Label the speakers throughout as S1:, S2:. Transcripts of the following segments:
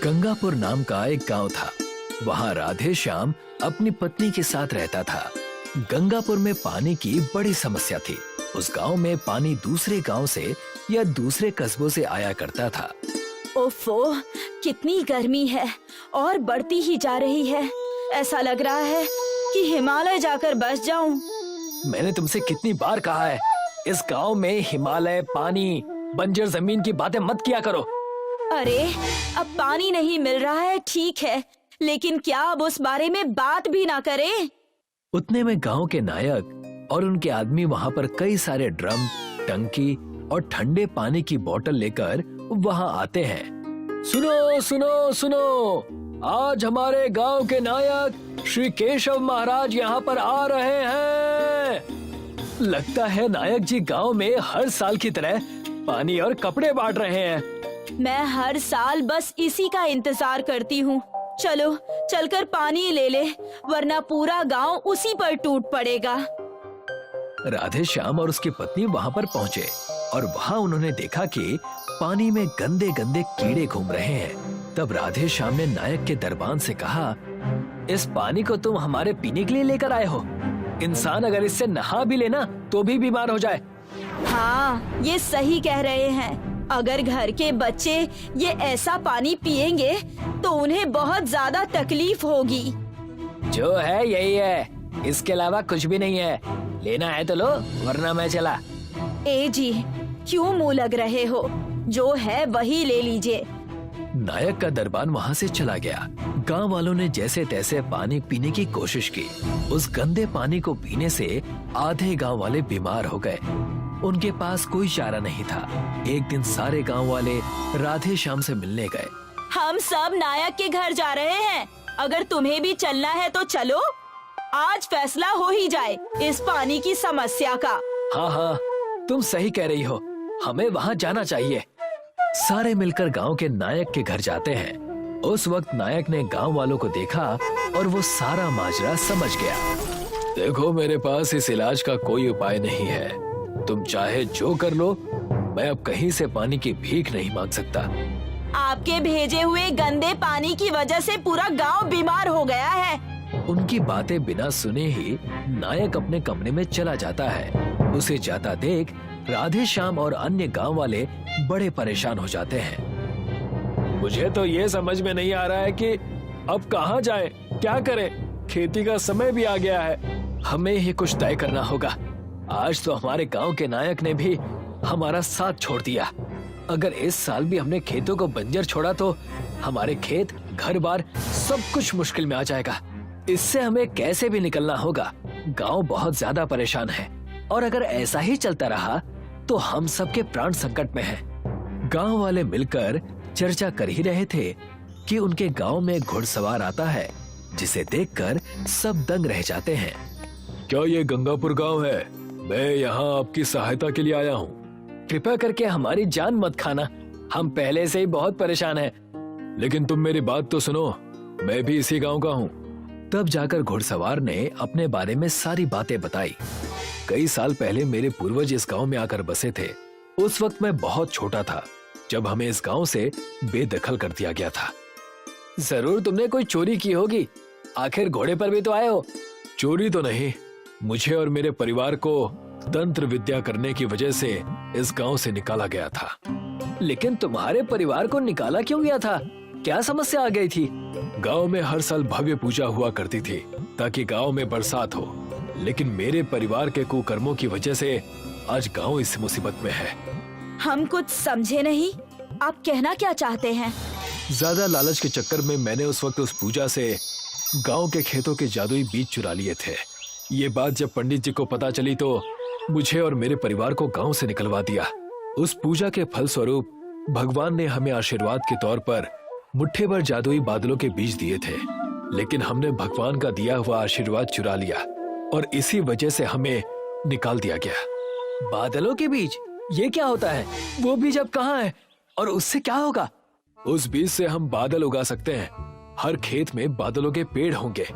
S1: गंगापुर नाम का एक गांव था। वहां राधे श्याम अपनी पत्नी के साथ रहता था। गंगापुर में पानी की बड़ी समस्या थी। उस गांव में पानी दूसरे गांव से या दूसरे कस्बों से आया करता था।
S2: ओफो, कितनी गर्मी है और बढ़ती ही जा रही है। ऐसा लग रहा है कि हिमालय जाकर बस जाऊं।
S1: मैंने तुमसे कितनी बार कहा है, इस गांव में हिमालय, पानी, बंजर जमीन की बातें मत किया करो।
S2: अरे, अब पानी नहीं मिल रहा है ठीक है, लेकिन क्या अब उस बारे में बात भी ना करें?
S1: उतने में गांव के नायक और उनके आदमी वहां पर कई सारे ड्रम, टंकी और ठंडे पानी की बोतल लेकर वहां आते हैं। सुनो सुनो सुनो, आज हमारे गांव के नायक श्री केशव महाराज यहाँ पर आ रहे हैं। लगता है नायक जी गांव में हर साल की तरह पानी और कपड़े बांट रहे हैं।
S2: मैं हर साल बस इसी का इंतजार करती हूँ। चलो चलकर पानी ले ले, वरना पूरा गांव उसी पर टूट पड़ेगा।
S1: राधे श्याम और उसकी पत्नी वहां पर पहुँचे और वहां उन्होंने देखा कि पानी में गंदे गंदे कीड़े घूम रहे हैं। तब राधे श्याम ने नायक के दरबान से कहा, इस पानी को तुम हमारे पीने के लिए लेकर आए हो? इंसान अगर इससे नहा भी लेना तो भी बीमार हो जाए।
S2: हाँ, ये सही कह रहे हैं। अगर घर के बच्चे ये ऐसा पानी पिएंगे तो उन्हें बहुत ज्यादा तकलीफ होगी।
S1: जो है यही है, इसके अलावा कुछ भी नहीं है। लेना है तो लो, वरना मैं चला।
S2: ए जी, क्यों मुंह लग रहे हो? जो है वही ले लीजिए।
S1: नायक का दरबान वहाँ से चला गया। गांव वालों ने जैसे तैसे पानी पीने की कोशिश की। उस गंदे पानी को पीने से आधे गांव वाले बीमार हो गए। उनके पास कोई चारा नहीं था। एक दिन सारे गांव वाले राधे श्याम से मिलने गए।
S2: हम सब नायक के घर जा रहे हैं, अगर तुम्हें भी चलना है तो चलो। आज फैसला हो ही जाए इस पानी की समस्या का।
S1: हाँ हाँ, तुम सही कह रही हो, हमें वहाँ जाना चाहिए। सारे मिलकर गांव के नायक के घर जाते हैं। उस वक्त नायक ने गांव वालों को देखा और वो सारा माजरा समझ गया। देखो, मेरे पास इस इलाज का कोई उपाय नहीं है। तुम चाहे जो कर लो, मैं अब कहीं से पानी की भीख नहीं मांग सकता।
S2: आपके भेजे हुए गंदे पानी की वजह से पूरा गांव बीमार हो गया है।
S1: उनकी बातें बिना सुने ही नायक अपने कमरे में चला जाता है। उसे जाता देख राधे श्याम और अन्य गांव वाले बड़े परेशान हो जाते हैं। मुझे तो ये समझ में नहीं आ रहा है कि अब कहाँ जाएं, क्या करें? खेती का समय भी आ गया है, हमें ही कुछ तय करना होगा। आज तो हमारे गांव के नायक ने भी हमारा साथ छोड़ दिया। अगर इस साल भी हमने खेतों को बंजर छोड़ा तो हमारे खेत, घर बार सब कुछ मुश्किल में आ जाएगा। इससे हमें कैसे भी निकलना होगा। गांव बहुत ज्यादा परेशान है और अगर ऐसा ही चलता रहा तो हम सबके प्राण संकट में हैं। गांव वाले मिलकर चर्चा कर ही रहे थे कि उनके गांव में घुड़सवार आता है, जिसे देखकर सब दंग रह जाते हैं। क्या ये गंगापुर गांव है? मैं यहाँ आपकी सहायता के लिए आया हूँ। कृपया करके हमारी जान मत खाना, हम पहले से ही बहुत परेशान हैं। लेकिन तुम मेरी बात तो सुनो, मैं भी इसी गांव का हूँ। तब जाकर घुड़सवार ने अपने बारे में सारी बातें बताई। कई साल पहले मेरे पूर्वज इस गांव में आकर बसे थे। उस वक्त मैं बहुत छोटा था जब हमें इस गांव से बेदखल कर दिया गया था। जरूर तुमने कोई चोरी की होगी, आखिर घोड़े पर भी तो आए हो। चोरी तो नहीं, मुझे और मेरे परिवार को तंत्र विद्या करने की वजह से इस गांव से निकाला गया था। लेकिन तुम्हारे परिवार को निकाला क्यों गया था? क्या समस्या आ गई थी? गांव में हर साल भव्य पूजा हुआ करती थी ताकि गांव में बरसात हो, लेकिन मेरे परिवार के कुकर्मों की वजह से आज गांव इस मुसीबत में है।
S2: हम कुछ समझे नहीं, आप कहना क्या चाहते हैं?
S1: ज्यादा लालच के चक्कर में मैंने उस वक्त उस पूजा से गांव के खेतों के जादुई बीज चुरा लिए थे। ये बात जब पंडित जी को पता चली तो मुझे और मेरे परिवार को गांव से निकलवा दिया। उस पूजा के फल स्वरूप भगवान ने हमें आशीर्वाद के तौर पर मुट्ठी भर जादुई बादलों के बीज दिए थे, लेकिन हमने भगवान का दिया हुआ आशीर्वाद चुरा लिया और इसी वजह से हमें निकाल दिया गया। बादलों के बीज? ये क्या होता है? वो बीज अब कहाँ है और उससे क्या होगा? उस बीज से हम बादल उगा सकते हैं। हर खेत में बादलों के पेड़ होंगे,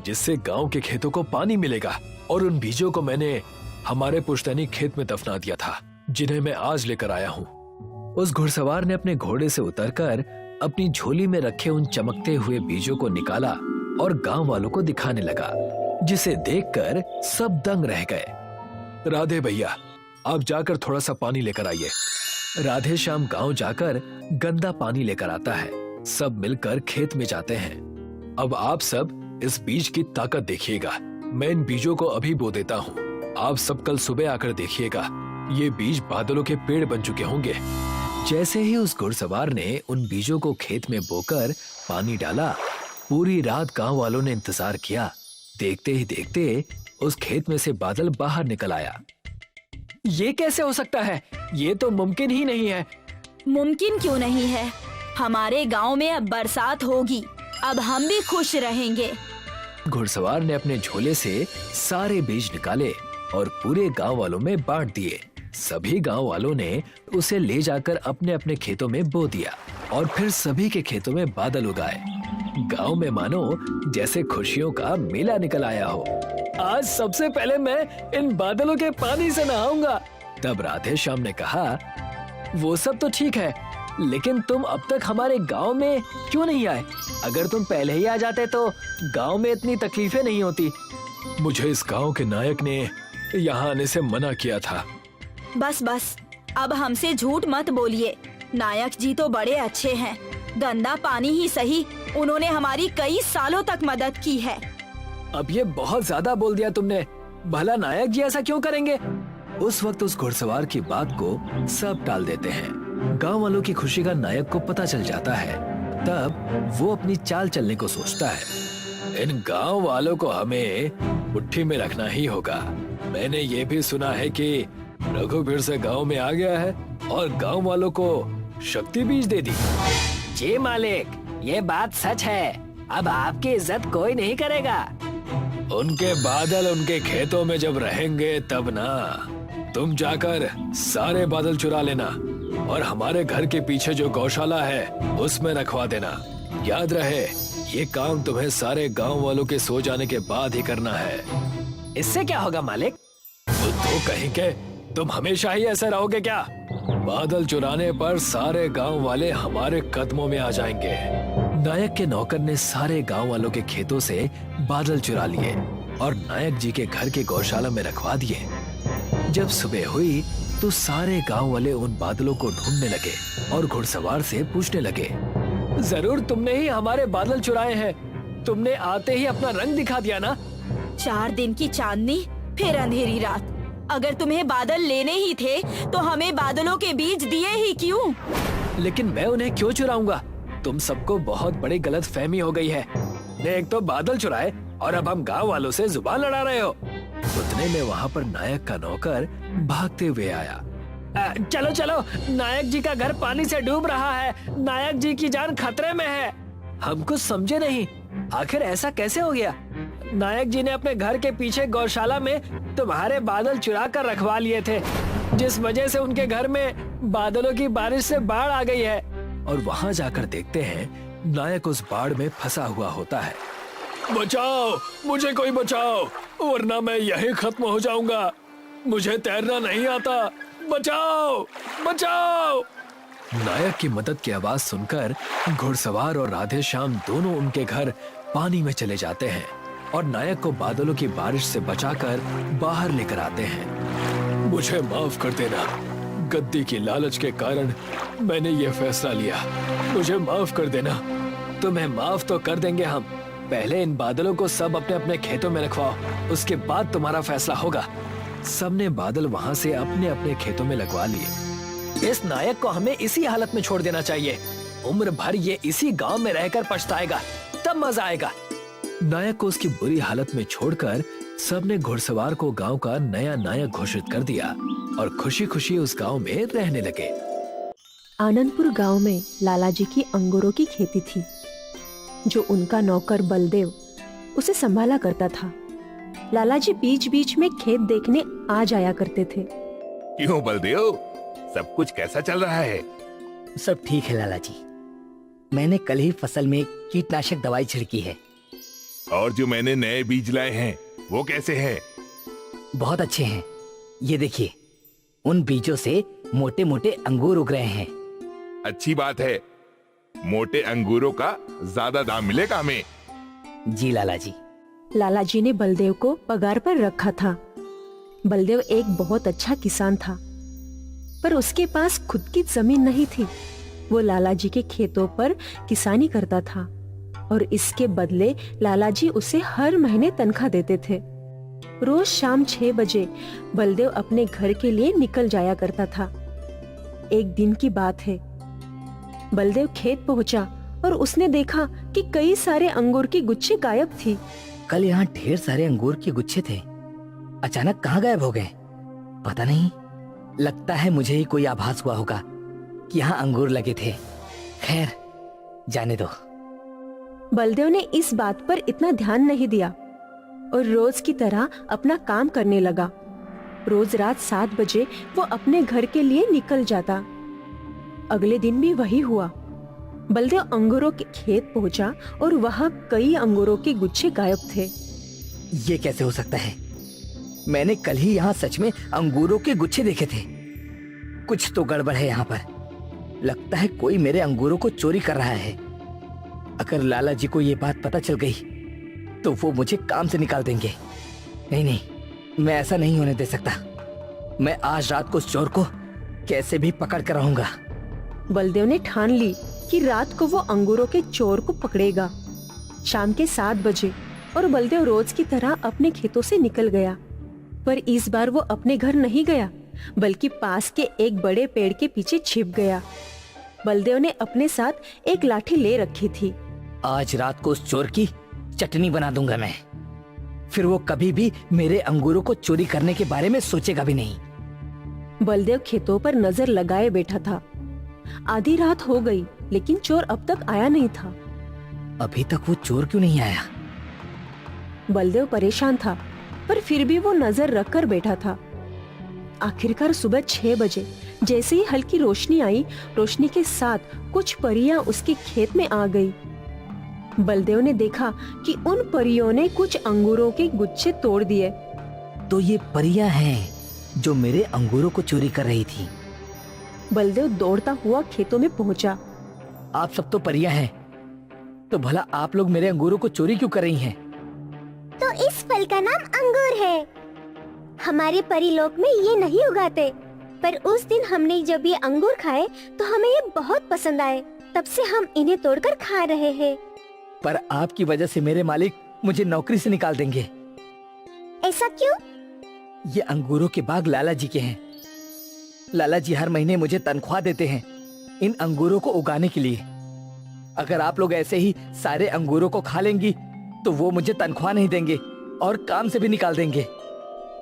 S1: जिससे गांव के खेतों को पानी मिलेगा। और उन बीजों को मैंने हमारे पुश्तैनी खेत में दफना दिया था, जिन्हें मैं आज लेकर आया हूँ। उस घुड़सवार ने अपने घोड़े से उतरकर अपनी झोली में रखे उन चमकते हुए बीजों को निकाला और गांव वालों को दिखाने लगा, जिसे देखकर सब दंग रह गए। राधे भैया, आप जाकर थोड़ा सा पानी लेकर आइए। राधे श्याम गांव जाकर गंदा पानी लेकर आता है। सब मिलकर खेत में जाते हैं। अब आप सब इस बीज की ताकत देखिएगा। मैं इन बीजों को अभी बो देता हूँ। आप सब कल सुबह आकर देखिएगा, ये बीज बादलों के पेड़ बन चुके होंगे। जैसे ही उस घुड़सवार ने उन बीजों को खेत में बोकर पानी डाला, पूरी रात गांव वालों ने इंतजार किया। देखते ही देखते उस खेत में से बादल बाहर निकल आया। ये कैसे हो सकता है? ये तो मुमकिन ही नहीं है।
S2: मुमकिन क्यों नहीं है? हमारे गांव में अब बरसात होगी, अब हम भी खुश रहेंगे।
S1: घुड़सवार ने अपने झोले से सारे बीज निकाले और पूरे गांव वालों में बांट दिए। सभी गांव वालों ने उसे ले जाकर अपने अपने खेतों में बो दिया और फिर सभी के खेतों में बादल उगाए। गांव में मानो जैसे खुशियों का मेला निकल आया हो। आज सबसे पहले मैं इन बादलों के पानी से नहाऊंगा। तब राधे श्याम ने कहा, वो सब तो ठीक है, लेकिन तुम अब तक हमारे गांव में क्यों नहीं आए? अगर तुम पहले ही आ जाते तो गांव में इतनी तकलीफें नहीं होती। मुझे इस गांव के नायक ने यहाँ आने से मना किया था।
S2: बस बस, अब हमसे झूठ मत बोलिए। नायक जी तो बड़े अच्छे हैं। गंदा पानी ही सही, उन्होंने हमारी कई सालों तक मदद की है।
S1: अब ये बहुत ज्यादा बोल दिया तुमने। भला नायक जी ऐसा क्यों करेंगे? उस वक्त उस घुड़सवार की बात को सब टाल देते हैं। गांव वालों की खुशी का नायक को पता चल जाता है। तब वो अपनी चाल चलने को सोचता है। इन गांव वालों को हमें मुट्ठी में रखना ही होगा। मैंने ये भी सुना है कि रघु फिर से गांव में आ गया है और गांव वालों को शक्ति बीज दे दी। जी मालिक, ये बात सच है। अब आपकी इज्जत कोई नहीं करेगा। उनके बादल उनके खेतों में जब रहेंगे तब ना। तुम जाकर सारे बादल चुरा लेना और हमारे घर के पीछे जो गौशाला है उसमें रखवा देना। याद रहे, ये काम तुम्हें सारे गांव वालों के सो जाने के बाद ही करना है। इससे क्या होगा मालिक? तो कहीं के तुम हमेशा ही ऐसे रहोगे क्या? बादल चुराने पर सारे गांव वाले हमारे कदमों में आ जाएंगे। नायक के नौकर ने सारे गांव वालों के खेतों से बादल चुरा लिए और नायक जी के घर के गौशाला में रखवा दिए। जब सुबह हुई तो सारे गांव वाले उन बादलों को ढूंढने लगे और घुड़सवार से पूछने लगे, जरूर तुमने ही हमारे बादल चुराए हैं। तुमने आते ही अपना रंग दिखा दिया ना।
S2: 4 दिन की चांदनी फिर अंधेरी रात। अगर तुम्हें बादल लेने ही थे तो हमें बादलों के बीज दिए ही क्यों?
S1: लेकिन मैं उन्हें क्यों चुराऊंगा? तुम सबको बहुत बड़ी गलतफहमी हो गई है। ने एक तो बादल चुराए और अब हम गांव वालों से जुबान लड़ा रहे हो। उतने में वहाँ पर नायक का नौकर भागते हुए आया। चलो चलो, नायक जी का घर पानी से डूब रहा है। नायक जी की जान खतरे में है। हम कुछ समझे नहीं, आखिर ऐसा कैसे हो गया? नायक जी ने अपने घर के पीछे गौशाला में तुम्हारे बादल चुरा कर रखवा लिए थे, जिस वजह से उनके घर में बादलों की बारिश से बाढ़ आ गई है। और वहाँ जाकर देखते हैं नायक उस बाढ़ में फंसा हुआ होता है। बचाओ, मुझे कोई बचाओ, वरना मैं यहीं खत्म हो जाऊंगा। मुझे तैरना नहीं आता। बचाओ, बचाओ। नायक की मदद की आवाज सुनकर घुड़सवार और राधे श्याम दोनों उनके घर पानी में चले जाते हैं और नायक को बादलों की बारिश से बचाकर बाहर लेकर आते हैं। मुझे माफ कर देना, गद्दी की लालच के कारण मैंने ये फैसला लिया। मुझे माफ कर देना। तुम्हें माफ तो कर देंगे हम। पहले इन बादलों को सब अपने अपने खेतों में रखवाओ, उसके बाद तुम्हारा फैसला होगा। सबने बादल वहाँ से अपने अपने खेतों में लगवा लिए। इस नायक को हमें इसी हालत में छोड़ देना चाहिए। उम्र भर ये इसी गांव में रहकर पछताएगा, तब मजा आएगा। नायक को उसकी बुरी हालत में छोड़कर सबने घुड़सवार को गांव का नया नायक घोषित कर दिया और खुशी खुशी उस गांव में रहने लगे।
S3: आनंदपुर गांव में लालाजी की अंगूरों की खेती थी, जो उनका नौकर बलदेव उसे संभाला करता था। लालाजी बीच बीच में खेत देखने आ जाया करते थे।
S4: क्यों बलदेव, सब कुछ कैसा चल रहा है?
S5: सब ठीक है लाला जी। मैंने कल ही फसल में कीटनाशक दवाई छिड़की है।
S4: और जो मैंने नए बीज लाए हैं वो कैसे हैं?
S5: बहुत अच्छे हैं। ये देखिए, उन बीजों से मोटे मोटे अंगूर उग रहे हैं।
S4: अच्छी बात है। मोटे अंगूरों का ज्यादा दाम मिलेगा हमें।
S5: जी लाला जी।
S3: लाला जी ने बलदेव को पगार पर रखा था। बलदेव एक बहुत अच्छा किसान था, पर उसके पास खुद की जमीन नहीं थी। वो लाला जी के खेतों पर किसानी करता था और इसके बदले लाला जी उसे हर महीने तनख्वाह देते थे। रोज शाम 6 बजे बलदेव अपने घर के लिए निकल जाया करता था। एक दिन की बात है, बलदेव खेत पहुंचा और उसने देखा कि कई सारे अंगूर की गुच्छे गायब थी।
S5: कल यहाँ ढेर सारे अंगूर के गुच्छे थे, अचानक कहाँ गायब हो गए? पता नहीं, लगता है मुझे ही कोई आभास हुआ होगा कि यहाँ अंगूर लगे थे। खैर, जाने दो।
S3: बलदेव ने इस बात पर इतना ध्यान नहीं दिया और रोज की तरह अपना काम करने लगा। रोज रात 7 बजे वो अपने घर के लिए निकल जाता। अगले दिन भी वही हुआ। बलदेव अंगूरों के खेत पहुंचा और वहाँ कई अंगूरों के गुच्छे गायब थे।
S5: ये कैसे हो सकता है? मैंने कल ही यहाँ सच में अंगूरों के गुच्छे देखे थे। कुछ तो गड़बड़ है यहाँ पर। लगता है कोई मेरे अंगूरों को चोरी कर रहा है। अगर लाला जी को ये बात पता चल गई तो वो मुझे काम से निकाल देंगे। नहीं नहीं, मैं ऐसा नहीं होने दे सकता। मैं आज रात को उस चोर को कैसे भी पकड़ कर रहूंगा।
S3: बलदेव ने ठान ली कि रात को वो अंगूरों के चोर को पकड़ेगा। शाम के 7 बजे और बलदेव रोज की तरह अपने खेतों से निकल गया। पर इस बार वो अपने घर नहीं गया, बल्कि पास के एक बड़े पेड़ के पीछे छिप गया। बलदेव ने अपने साथ एक लाठी ले रखी थी।
S5: आज रात को उस चोर की चटनी बना दूंगा मैं। फिर वो कभी भी मेरे अंगूरों को चोरी करने के बारे में सोचेगा भी नहीं।
S3: बलदेव खेतों पर नजर लगाए बैठा था। आधी रात हो गई, लेकिन चोर अब तक आया नहीं था।
S5: अभी तक वो चोर क्यों नहीं आया?
S3: बलदेव परेशान था, पर फिर भी वो नजर रखकर बैठा था। आखिरकार सुबह 6 बजे जैसे ही हल्की रोशनी आई, रोशनी के साथ कुछ परियां उसके खेत में आ गई। बलदेव ने देखा कि उन परियों ने कुछ अंगूरों के गुच्छे तोड़ दिए।
S5: तो ये परियां हैं जो मेरे अंगूरों को चोरी कर रही थी।
S3: बलदेव दौड़ता हुआ खेतों में पहुंचा।
S5: आप सब तो परियां हैं, तो भला आप लोग मेरे अंगूरों को चोरी क्यों कर रही हैं?
S6: तो इस फल का नाम अंगूर है। हमारे परीलोक में ये नहीं उगाते, पर उस दिन हमने जब ये अंगूर खाए तो हमें ये बहुत पसंद आए। तब से हम इन्हें तोड़कर खा रहे हैं।
S5: पर आपकी वजह से मेरे मालिक मुझे नौकरी से निकाल देंगे।
S6: ऐसा क्यों?
S5: ये अंगूरों के बाग लाला जी के हैं। लाला जी हर महीने मुझे तनख्वाह देते हैं इन अंगूरों को उगाने के लिए। अगर आप लोग ऐसे ही सारे अंगूरों को खा लेंगी तो वो मुझे तनख्वाह नहीं देंगे और काम से भी निकाल देंगे।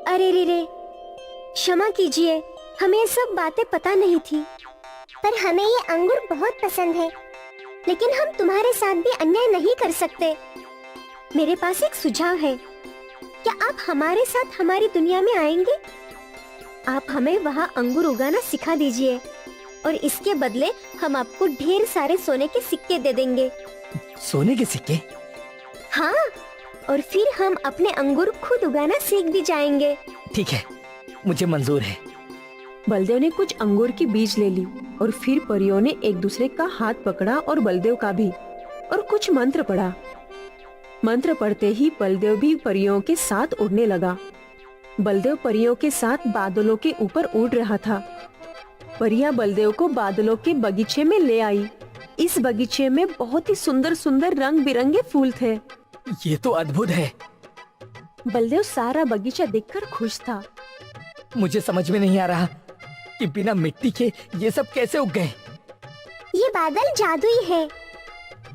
S6: अरे रे रे, क्षमा कीजिए, हमें ये सब बातें पता नहीं थी। पर हमें ये अंगूर बहुत पसंद है, लेकिन हम तुम्हारे साथ भी अन्याय नहीं कर सकते। मेरे पास एक सुझाव है। क्या आप हमारे साथ हमारी दुनिया में आएंगे? आप हमें वहाँ अंगूर उगाना सिखा दीजिए और इसके बदले हम आपको ढेर सारे सोने के सिक्के दे देंगे।
S5: सोने के सिक्के?
S6: हाँ, और फिर हम अपने अंगूर खुद उगाना सीख भी जाएंगे।
S5: ठीक है, मुझे मंजूर है।
S3: बलदेव ने कुछ अंगूर की बीज ले ली और फिर परियों ने एक दूसरे का हाथ पकड़ा और बलदेव का भी, और कुछ मंत्र पढ़ा। मंत्र पढ़ते ही बलदेव भी परियों के साथ उड़ने लगा। बलदेव परियों के साथ बादलों के ऊपर उड़ रहा था। परियां बलदेव को बादलों के बगीचे में ले आई। इस बगीचे में बहुत ही सुंदर सुंदर रंग बिरंगे फूल थे।
S5: ये तो अद्भुत है।
S3: बलदेव सारा बगीचा देखकर खुश था।
S5: मुझे समझ में नहीं आ रहा कि बिना मिट्टी के ये सब कैसे उग गए।
S6: ये बादल जादुई है।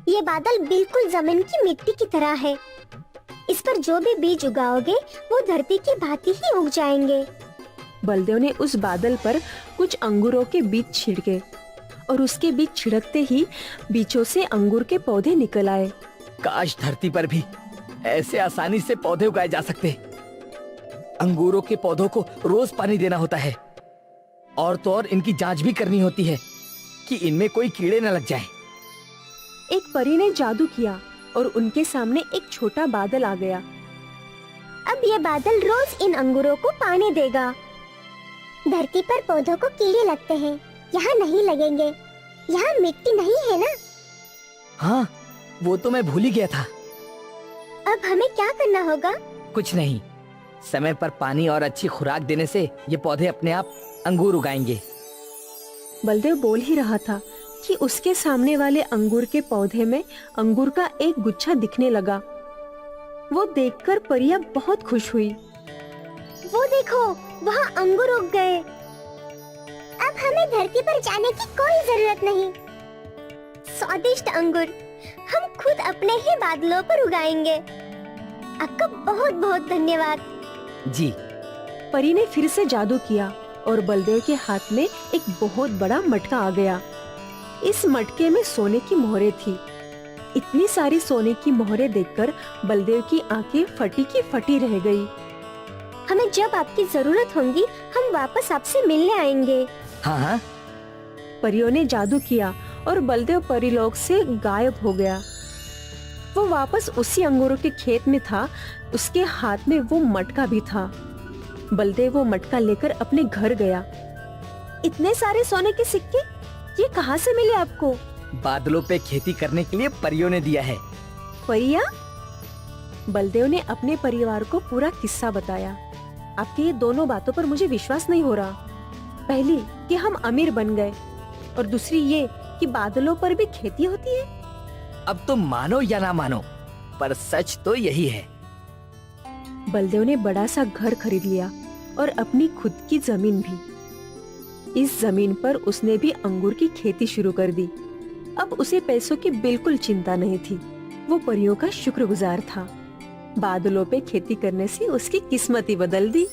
S6: ये बादल बिल्कुल जमीन की मिट्टी की तरह है। इस पर जो भी बीज उगाओगे वो धरती की भांति ही उग जाएंगे।
S3: बलदेव ने उस बादल पर कुछ अंगूरों के बीज छिड़के और उसके बीज छिड़कते ही बीजों से अंगूर के पौधे निकल आए।
S5: काश धरती पर भी ऐसे आसानी से पौधे उगाए जा सकते। अंगूरों के पौधों को रोज पानी देना होता है और तो और इनकी जांच भी करनी होती है कि इनमें कोई कीड़े न लग जाए।
S3: एक परी ने जादू किया और उनके सामने एक छोटा बादल आ गया।
S6: अब ये बादल रोज इन अंगूरों को पानी देगा। धरती पर पौधों को कीड़े लगते हैं, यहाँ नहीं लगेंगे। यहाँ मिट्टी नहीं है ना,
S5: हाँ, वो तो मैं भूल ही गया था।
S6: अब हमें क्या करना होगा?
S5: कुछ नहीं, समय पर पानी और अच्छी खुराक देने से ये पौधे अपने आप अंगूर उगाएंगे।
S3: बलदेव बोल ही रहा था कि उसके सामने वाले अंगूर के पौधे में अंगूर का एक गुच्छा दिखने लगा। वो देखकर परिया बहुत खुश हुई।
S6: वो देखो, वहाँ अंगूर उग गए। अब हमें धरती पर जाने की कोई जरूरत नहीं। स्वादिष्ट अंगूर हम खुद अपने ही बादलों पर उगाएंगे। आपका बहुत बहुत धन्यवाद।
S5: जी।
S3: परी ने फिर से जादू किया और बलदेव के हाथ में एक बहुत बड़ा मटका आ गया। इस मटके में सोने की मोहरें थी। इतनी सारी सोने की मोहरें देखकर बलदेव की आंखें फटी की फटी रह गई।
S6: हमें जब आपकी जरूरत होगी हम वापस आपसे मिलने आएंगे।
S5: हाँ हाँ।
S3: परियों ने जादू किया और बलदेव परीलोक से गायब हो गया। वो वापस उसी अंगूरों के खेत में था। उसके हाथ में वो मटका भी था। बलदेव वो मटका लेकर अपने घर गया। इतने सारे सोने के सिक्के ये कहाँ से मिले आपको?
S5: बादलों पे खेती करने के लिए परियों ने दिया है।
S3: परिया? बलदेव ने अपने परिवार को पूरा किस्सा बताया। आपकी ये दोनों बातों पर मुझे विश्वास नहीं हो रहा। पहली कि हम अमीर बन गए और दूसरी ये कि बादलों पर भी खेती होती है।
S5: अब तुम मानो या ना मानो, पर सच तो यही है।
S3: बलदेव ने बड़ा सा घर खरीद लिया और अपनी खुद की जमीन भी। इस जमीन पर उसने भी अंगूर की खेती शुरू कर दी। अब उसे पैसों की बिल्कुल चिंता नहीं थी। वो परियों का शुक्रगुजार था। बादलों पे खेती करने से उसकी किस्मत ही बदल दी।